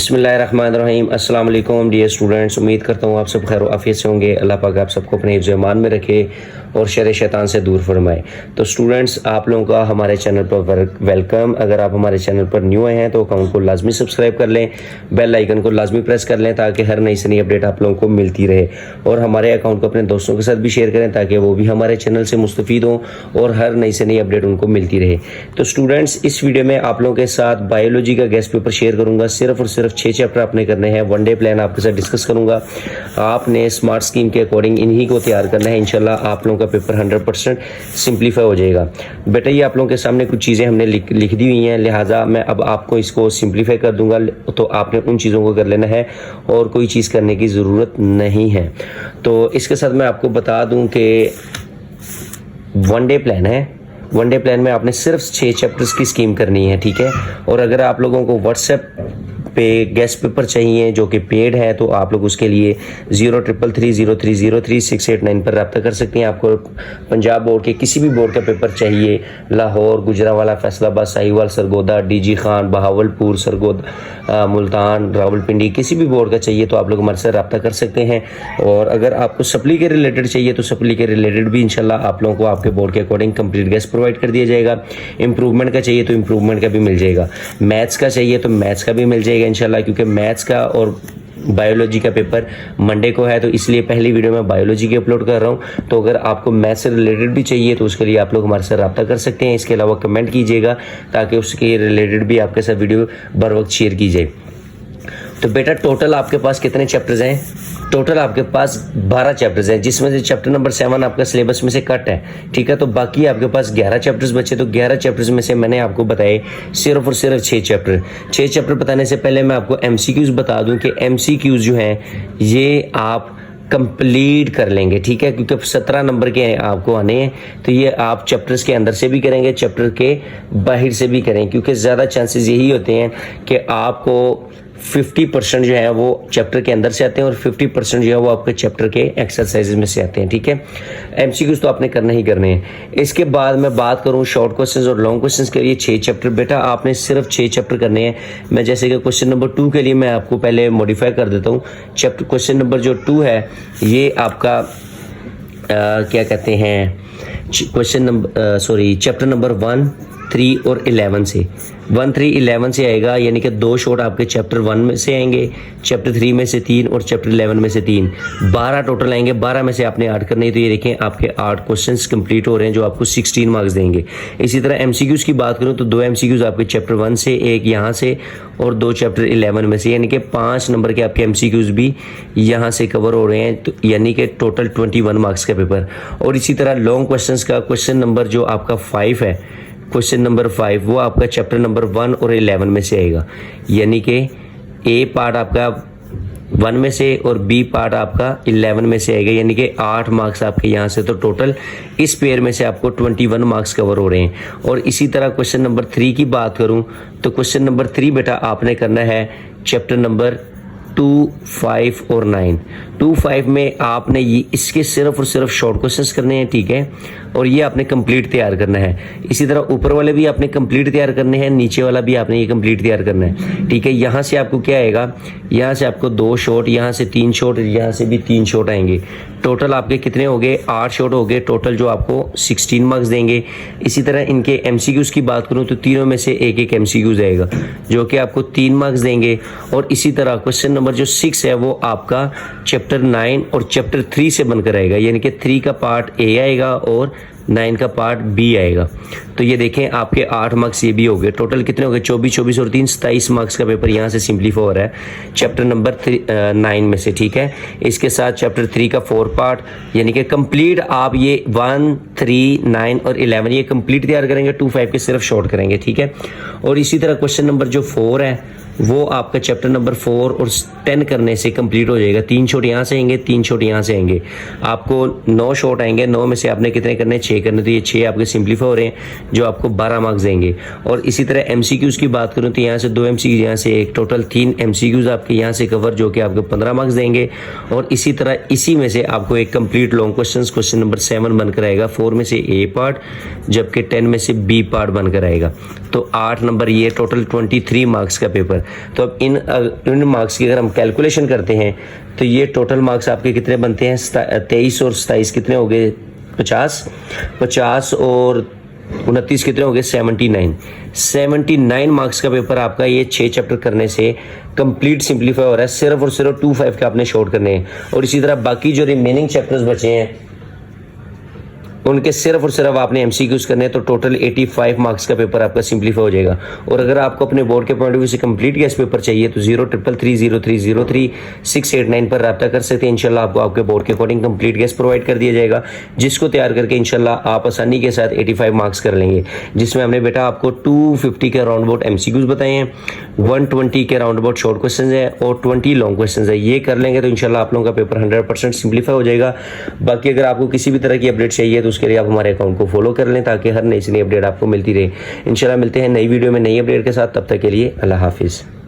बिस्मिल्लाहिर्रहमानिर्रहीम। अस्सलाम वालेकुम डियर स्टूडेंट्स, उम्मीद करता हूँ आप सब खैर आफियत से होंगे। अल्लाह पाक आप सबको अपने हिफ्ज़-ए-ईमान में रखे और शर शैतान से दूर फरमाए। तो स्टूडेंट्स, आप लोगों का हमारे चैनल पर वेलकम। अगर आप हमारे चैनल पर न्यू आए हैं तो अकाउंट को लाजमी सब्सक्राइब कर लें, बेल आइकन को लाजमी प्रेस कर लें ताकि हर नई से नई अपडेट आप लोगों को मिलती रहे। और हमारे अकाउंट को अपने दोस्तों के साथ भी शेयर करें ताकि वो भी हमारे चैनल से मुस्तफ़ीद हों और हर नई से नई अपडेट उनको मिलती रहे। तो स्टूडेंट्स, इस वीडियो में आप लोगों के साथ बायोलॉजी का गेस्ट पेपर शेयर करूँगा। सिर्फ और सिर्फ 6 चैप्टर आपने करने हैं। वन डे प्लान आपके साथ डिस्कस करूंगा। आपने स्मार्ट स्कीम के अकॉर्डिंग इन्हीं को तैयार करना है। इंशाल्लाह आप लोगों का पेपर 100% सिंप्लीफाई हो जाएगा। बेटा, ये आप लोगों के सामने कुछ चीज़ें हमने लिख दी हुई हैं, लिहाजा मैं अब आपको इसको सिंप्लीफाई कर दूंगा। तो आपने उन चीज़ों को कर लेना है और कोई चीज़ करने की ज़रूरत नहीं है। तो इसके साथ मैं आपको बता दूं कि वन डे प्लान है। वन डे प्लान में आपने सिर्फ 6 चैप्टर्स की स्कीम करनी है, ठीक है। और अगर आप लोगों को व्हाट्सएप पे गेस्ट पेपर चाहिए जो कि पेड है तो आप लोग उसके लिए 0330303689 पर रब्ता कर सकते हैं। आपको पंजाब बोर्ड के किसी भी बोर्ड का पेपर चाहिए, लाहौर, गुजरांवाला, फैसलाबाद, साहिवाल, सरगोदा, डीजी खान, बहावलपुर, सरगोदा, मुल्तान, रावलपिंडी, किसी भी बोर्ड का चाहिए तो आप लोग हमारे साथ रब्ता कर सकते हैं। और अगर आपको सप्ली के रिलेटेड चाहिए तो सप्ली के रिलेटेड भी इंशाल्लाह आप लोगों को आपके बोर्ड के अकॉर्डिंग कंप्लीट गेस्ट प्रोवाइड कर दिया जाएगा। इंप्रूवमेंट का चाहिए तो इंप्रूवमेंट का भी मिल जाएगा। मैथ्स का चाहिए तो मैथ्स का भी मिल जाएगा इंशाल्लाह, क्योंकि मैथ्स का और बायोलॉजी का पेपर मंडे को है तो इसलिए पहली वीडियो में बायोलॉजी की अपलोड कर रहा हूं। तो अगर आपको मैथ्स से रिलेटेड भी चाहिए तो उसके लिए आप लोग हमारे साथ रब्ता कर सकते हैं। इसके अलावा कमेंट कीजिएगा ताकि उसके रिलेटेड भी आपके साथ वीडियो बर वक्त शेयर की जाए। तो बेटा, टोटल आपके पास कितने चैप्टर्स हैं? टोटल आपके पास 12 चैप्टर्स हैं, जिसमें से चैप्टर नंबर 7 आपका सिलेबस में से कट है, ठीक है। तो बाकी आपके पास 11 चैप्टर्स बचे। तो 11 चैप्टर्स में से मैंने आपको बताए सिर्फ और सिर्फ 6 चैप्टर। 6 चैप्टर बताने से पहले मैं आपको एमसीक्यूज बता दूं कि एमसीक्यूज जो हैं ये आप कंप्लीट कर लेंगे, ठीक है, क्योंकि 17 नंबर के आपको आने हैं। तो ये आप चैप्टर्स के अंदर से भी करेंगे, चैप्टर के बाहर से भी करें, क्योंकि ज़्यादा चांसेस यही होते हैं कि आपको 50% जो है वो चैप्टर के अंदर से आते हैं और 50% जो है वो आपके चैप्टर के एक्सरसाइजेज में से आते हैं, ठीक है। एमसीक्यूज तो आपने करना ही करने हैं। इसके बाद मैं बात करूं शॉर्ट क्वेश्चंस और लॉन्ग क्वेश्चंस के लिए 6 चैप्टर। बेटा, आपने सिर्फ 6 चैप्टर करने हैं। मैं जैसे कि क्वेश्चन नंबर 2 के लिए मैं आपको पहले मॉडिफाई कर देता हूँ। चैप्टर क्वेश्चन नंबर जो 2 है ये आपका क्या कहते हैं, क्वेश्चन नंबर चैप्टर नंबर 1, 3 और 11 से 1, 3, 11 से आएगा, यानी कि 2 शॉट आपके चैप्टर 1 में से आएंगे, चैप्टर 3 में से 3 और चैप्टर 11 में से 3। 12 टोटल आएंगे। 12 में से आपने 8 करने हैं। तो ये देखें आपके 8 क्वेश्चंस कंप्लीट हो रहे हैं जो आपको 16 मार्क्स देंगे। इसी तरह एमसीक्यूज की बात करूं तो 2 एमसीक्यूज आपके चैप्टर 1 से, एक यहाँ से और 2 चैप्टर 11 में से, यानी कि 5 नंबर के आपके एमसीक्यूज भी यहाँ से कवर हो रहे हैं। तो यानी कि टोटल 21 मार्क्स का पेपर। और इसी तरह लॉन्ग क्वेश्चंस का क्वेश्चन नंबर जो आपका 5 है, क्वेश्चन नंबर 5 वो आपका चैप्टर नंबर 1 और 11 में से आएगा, यानी कि ए पार्ट आपका 1 में से और बी पार्ट आपका 11 में से आएगा, यानी कि 8 मार्क्स आपके यहाँ से। तो टोटल इस पेयर में से आपको 21 मार्क्स कवर हो रहे हैं। और इसी तरह क्वेश्चन नंबर 3 की बात करूं तो क्वेश्चन नंबर 3 बेटा आपने करना है चैप्टर नंबर 2, 5 और 9। 2, 5 में आपने ये इसके सिर्फ और सिर्फ शॉर्ट क्वेश्चंस करने हैं, ठीक है, और ये आपने कंप्लीट तैयार करना है। इसी तरह ऊपर वाले भी आपने कंप्लीट तैयार करने हैं, नीचे वाला भी आपने ये कंप्लीट तैयार करना है, ठीक है। यहाँ से आपको क्या आएगा, यहाँ से आपको 2 शॉट, यहाँ से 3 शॉट, यहाँ से भी 3 शॉट आएंगे। टोटल आपके कितने हो गए? 8 शॉट हो गए टोटल, जो आपको 16 मार्क्स देंगे। इसी तरह इनके एमसीक्यूज की बात करूँ तो तीनों में से एक एक एमसीक्यूज आएगा जो कि आपको 3 मार्क्स देंगे। और इसी तरह क्वेश्चन नंबर जो 6 है वो आपका चैप्टर 9 और चैप्टर 3 से बनकर आएगा, यानी कि 3 का पार्ट ए आएगा और 9 का पार्ट बी आएगा। तो ये देखें आपके 8 मार्क्स ये भी हो गए। टोटल कितने हो गए? 24, 24 और 3, 27 मार्क्स का पेपर यहाँ से सिंप्लीफाई हो रहा है चैप्टर नंबर 9 में से, ठीक है। इसके साथ चैप्टर 3 का 4 पार्ट, यानी कि कंप्लीट आप ये 1, 3, 9 और 11 ये कंप्लीट तैयार करेंगे। 2, 5 के सिर्फ शॉर्ट करेंगे, ठीक है। और इसी तरह क्वेश्चन नंबर जो 4 है वो आपका चैप्टर नंबर 4 और 10 करने से कंप्लीट हो जाएगा। 3 शॉट यहाँ से आएंगे, 3 शॉट यहाँ से आएंगे, आपको 9 शॉट आएंगे। 9 में से आपने कितने करने? 6 करने। तो ये 6 आपके सिंप्लीफाई हो रहे हैं जो आपको 12 मार्क्स देंगे। और इसी तरह एमसीक्यूज की बात करूँ तो यहाँ से 2 एमसीक्यूज, यहाँ से एक, टोटल 3 एमसीक्यूज आपके यहाँ से कवर जो कि आपको 15 मार्क्स देंगे। और इसी तरह इसी में से आपको एक कंप्लीट लॉन्ग क्वेश्चन नंबर 7 बनकर आएगा। 4 में से ए पार्ट जबकि 10 में से बी पार्ट बनकर आएगा। तो 8 नंबर, ये टोटल 23 मार्क्स का पेपर। तो अब इन मार्क्स की अगर हम कैलकुलेशन करते हैं तो ये टोटल मार्क्स आपके कितने बनते हैं, 23 और 27 कितने हो गए, 50 और 29 कितने हो गए, 79 मार्क्स का पेपर आपका ये 6 चैप्टर करने से कंप्लीट सिंपलीफाई हो रहा है। सिर्फ और सिर्फ 25 के आपने शॉर्ट करने हैं, और इसी तरह बाकी जो रिमेनिंग चैप्टर्स बचे हैं उनके सिर्फ और सिर्फ आपने एमसीक्यूज करने हैं। तो टोटल 85 मार्क्स का पेपर आपका सिंपलीफाई हो जाएगा। और अगर आपको अपने बोर्ड के पॉइंट ऑफ व्यू से कंप्लीट गैस पेपर चाहिए तो 0333030689 पर रब्ता कर सकते हैं। इंशाल्लाह आपको आपके बोर्ड के अकॉर्डिंग कंप्लीट गैस प्रोवाइड कर दिया जाएगा, जिसको तैयार करके इंशाल्लाह आप आसानी के साथ 85 मार्क्स कर लेंगे, जिसमें हमने बेटा आपको 250 के राउंड अबाउट एमसीक्यूज बताए हैं, 120 के राउंड अबाउट शॉर्ट क्वेश्चन है और 20 लॉन्ग क्वेश्चन है। ये कर लेंगे तो इंशाल्लाह आप लोगों का पेपर 100% सिंपलीफाई हो जाएगा। बाकी अगर आपको किसी भी तरह की अपडेट चाहिए तो उसके लिए आप हमारे अकाउंट को फॉलो कर लें, ताकि हर नई से नई अपडेट आपको मिलती रहे। इंशाल्लाह मिलते हैं नई वीडियो में नई अपडेट के साथ, तब तक के लिए अल्लाह हाफिज़।